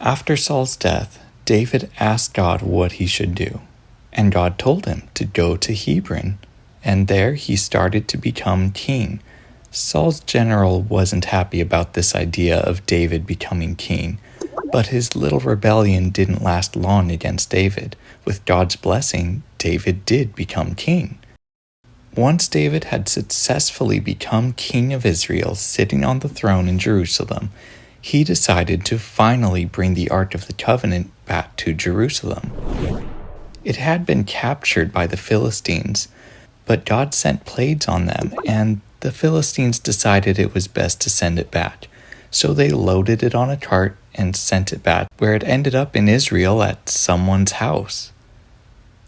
After Saul's death, David asked God what he should do, and God told him to go to Hebron, and there he started to become king. Saul's general wasn't happy about this idea of David becoming king, but his little rebellion didn't last long against David. With God's blessing, David did become king. Once David had successfully become king of Israel, sitting on the throne in Jerusalem, he decided to finally bring the Ark of the Covenant back to Jerusalem. It had been captured by the Philistines, but God sent plagues on them, and the Philistines decided it was best to send it back. So they loaded it on a cart and sent it back, where it ended up in Israel at someone's house.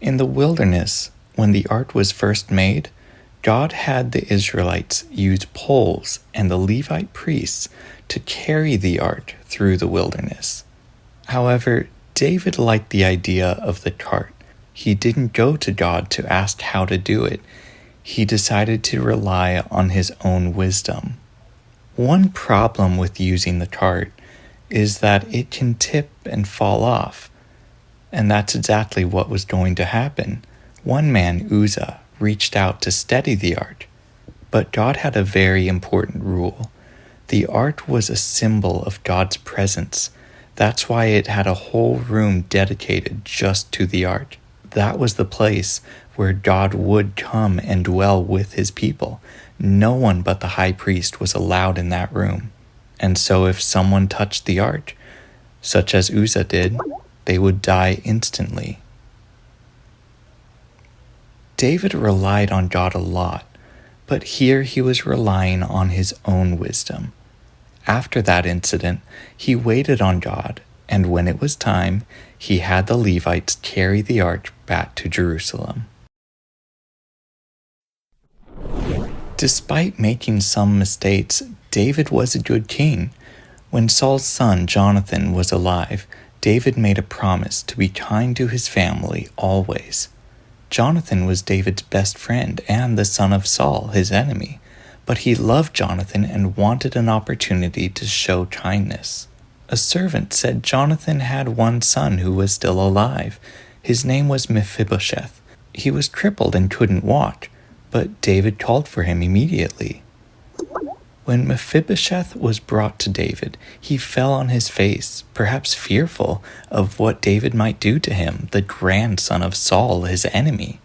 In the wilderness, when the ark was first made, God had the Israelites use poles and the Levite priests to carry the ark through the wilderness. However, David liked the idea of the cart. He didn't go to God to ask how to do it. He decided to rely on his own wisdom. One problem with using the cart is that it can tip and fall off, and that's exactly what was going to happen. One man, Uzzah, reached out to steady the ark, but God had a very important rule. The ark was a symbol of God's presence. That's why it had a whole room dedicated just to the ark. That was the place where God would come and dwell with his people. No one but the high priest was allowed in that room. And so if someone touched the ark, such as Uzzah did, they would die instantly. David relied on God a lot, but here he was relying on his own wisdom. After that incident, he waited on God, and when it was time, he had the Levites carry the ark back to Jerusalem. Despite making some mistakes, David was a good king. When Saul's son Jonathan was alive, David made a promise to be kind to his family always. Jonathan was David's best friend and the son of Saul, his enemy, but he loved Jonathan and wanted an opportunity to show kindness. A servant said Jonathan had one son who was still alive. His name was Mephibosheth. He was crippled and couldn't walk, but David called for him immediately. When Mephibosheth was brought to David, he fell on his face, perhaps fearful of what David might do to him, the grandson of Saul, his enemy.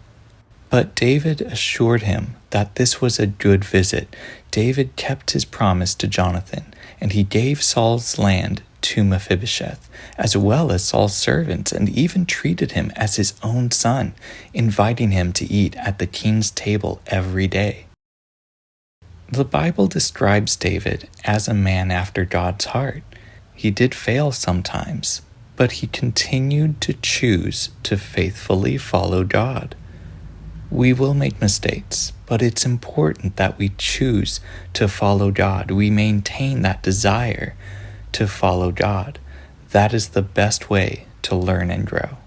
But David assured him that this was a good visit. David kept his promise to Jonathan, and he gave Saul's land to Mephibosheth, as well as Saul's servants, and even treated him as his own son, inviting him to eat at the king's table every day. The Bible describes David as a man after God's heart. He did fail sometimes, but he continued to choose to faithfully follow God. We will make mistakes, but it's important that we choose to follow God. We maintain that desire to follow God. That is the best way to learn and grow.